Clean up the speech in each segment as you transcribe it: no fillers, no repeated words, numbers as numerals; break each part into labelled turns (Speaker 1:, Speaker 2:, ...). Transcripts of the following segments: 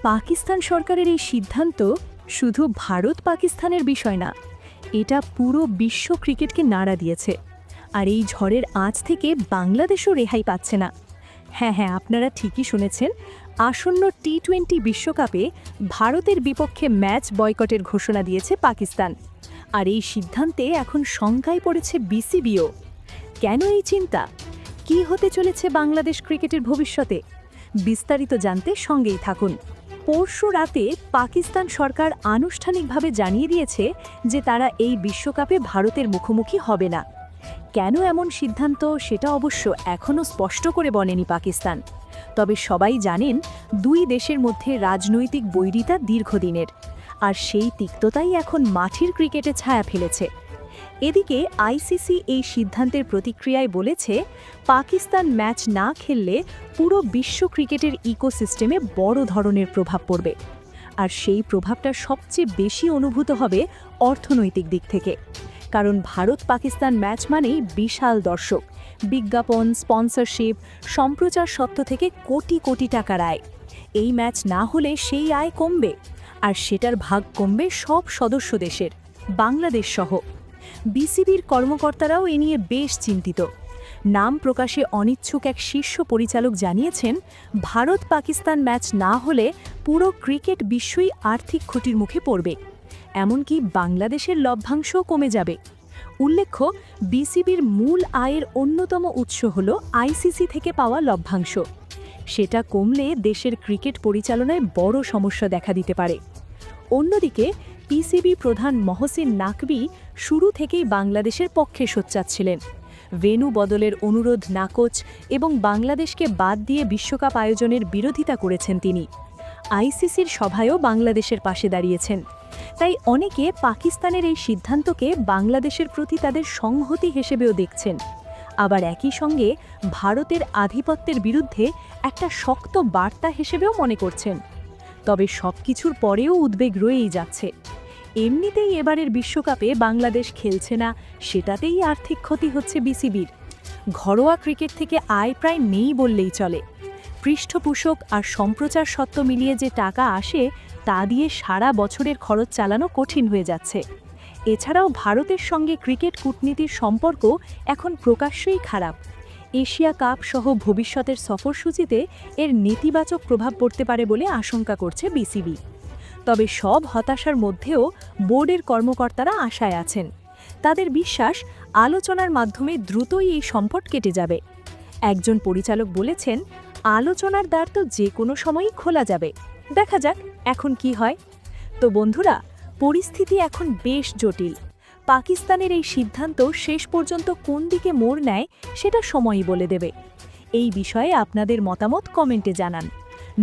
Speaker 1: পাকিস্তান সরকারের এই সিদ্ধান্ত শুধু ভারত পাকিস্তানের বিষয় না, এটা পুরো বিশ্ব ক্রিকেটকে নাড়া দিয়েছে। আর এই ঝড়ের আঁচ থেকে বাংলাদেশও রেহাই পাচ্ছে না। হ্যাঁ, আপনারা ঠিকই শুনেছেন, আসন্ন টি-20 বিশ্বকাপে ভারতের বিপক্ষে ম্যাচ বয়কটের ঘোষণা দিয়েছে পাকিস্তান। আর এই সিদ্ধান্তে এখন শঙ্কায় পড়েছে বিসিবিও। কেন এই চিন্তা? কী হতে চলেছে বাংলাদেশ ক্রিকেটের ভবিষ্যতে? বিস্তারিত জানতে সঙ্গেই থাকুন। পরশু রাতে পাকিস্তান সরকার আনুষ্ঠানিকভাবে জানিয়ে দিয়েছে যে তারা এই বিশ্বকাপে ভারতের মুখোমুখি হবে না। কেন এমন সিদ্ধান্ত সেটা অবশ্য এখনও স্পষ্ট করে বলেনি পাকিস্তান। তবে সবাই জানেন, দুই দেশের মধ্যে রাজনৈতিক বৈরিতা দীর্ঘদিনের, আর সেই তিক্ততাই এখন মাঠের ক্রিকেটে ছায়া ফেলেছে। এদিকে আইসিসি এই সিদ্ধান্তের প্রতিক্রিয়ায় বলেছে, পাকিস্তান ম্যাচ না খেললে পুরো বিশ্ব ক্রিকেটের ইকোসিস্টেমে বড় ধরনের প্রভাব পড়বে। আর সেই প্রভাবটা সবচেয়ে বেশি অনুভূত হবে অর্থনৈতিক দিক থেকে। কারণ ভারত পাকিস্তান ম্যাচ মানেই বিশাল দর্শক, বিজ্ঞাপন, স্পন্সরশিপ, সম্প্রচার সত্ত্ব থেকে কোটি কোটি টাকার আয়। এই ম্যাচ না হলে সেই আয় কমবে, আর সেটার ভাগ কমবে সব সদস্য দেশের, বাংলাদেশ সহ। বিসিবির কর্মকর্তারাও এ নিয়ে বেশ চিন্তিত। নাম প্রকাশে অনিচ্ছুক এক শীর্ষ পরিচালক জানিয়েছেন, ভারত পাকিস্তান ম্যাচ না হলে পুরো ক্রিকেট বিশ্বই আর্থিক ক্ষতির মুখে পড়বে, এমনকি বাংলাদেশের লভ্যাংশও কমে যাবে। উল্লেখ্য, বিসিবির মূল আয়ের অন্যতম উৎস হল আইসিসি থেকে পাওয়া লভ্যাংশ। সেটা কমলে দেশের ক্রিকেট পরিচালনায় বড় সমস্যা দেখা দিতে পারে। অন্যদিকে পিসিবি প্রধান মহসিন নাকভি শুরু থেকেই বাংলাদেশের পক্ষে সোচ্চাচ্ছিলেন। ভেন্যু বদলের অনুরোধ নাকচ এবং বাংলাদেশকে বাদ দিয়ে বিশ্বকাপ আয়োজনের বিরোধিতা করেছেন তিনি। আইসিসির সভায়ও বাংলাদেশের পাশে দাঁড়িয়েছেন। তাই অনেকে পাকিস্তানের এই সিদ্ধান্তকে বাংলাদেশের প্রতি তাদের সংহতি হিসেবেও দেখছেন। আবার একই সঙ্গে ভারতের আধিপত্যের বিরুদ্ধে একটা শক্ত বার্তা হিসেবেও মনে করছেন। তবে সবকিছুর পরেও উদ্বেগ রয়েই যাচ্ছে। এমনিতেই এবারের বিশ্বকাপে বাংলাদেশ খেলছে না, সেটাতেই আর্থিক ক্ষতি হচ্ছে বিসিবির। ঘরোয়া ক্রিকেট থেকে আয় প্রায় নেই বললেই চলে। পৃষ্ঠপোষক আর সম্প্রচার সত্ত্ব মিলিয়ে যে টাকা আসে, তা দিয়ে সারা বছরের খরচ চালানো কঠিন হয়ে যাচ্ছে। এছাড়াও ভারতের সঙ্গে ক্রিকেট কূটনীতির সম্পর্ক এখন প্রকাশ্যেই খারাপ। এশিয়া কাপ সহ ভবিষ্যতের সফরসূচিতে এর নেতিবাচক প্রভাব পড়তে পারে বলে আশঙ্কা করছে বিসিবি। তবে সব হতাশার মধ্যেও বোর্ডের কর্মকর্তারা আশায় আছেন। তাদের বিশ্বাস, আলোচনার মাধ্যমে দ্রুতই এই সংকট কেটে যাবে। একজন পরিচালক বলেছেন, আলোচনার দ্বার তো যে কোনো সময়ই খোলা যাবে, দেখা যাক এখন কি হয়। তো বন্ধুরা, পরিস্থিতি এখন বেশ জটিল। পাকিস্তানের এই সিদ্ধান্ত শেষ পর্যন্ত কোন দিকে মোড় নেয় সেটা সময়ই বলে দেবে। এই বিষয়ে আপনাদের মতামত কমেন্টে জানান।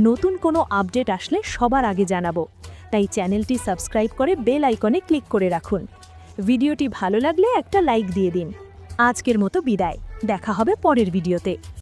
Speaker 1: নতুন কোনো আপডেট আসলে সবার আগে জানাবো, তাই চ্যানেলটি সাবস্ক্রাইব করে বেল আইকনে ক্লিক করে রাখুন। ভিডিওটি ভালো লাগলে একটা লাইক দিয়ে দিন। আজকের মতো বিদায়, দেখা হবে পরের ভিডিওতে।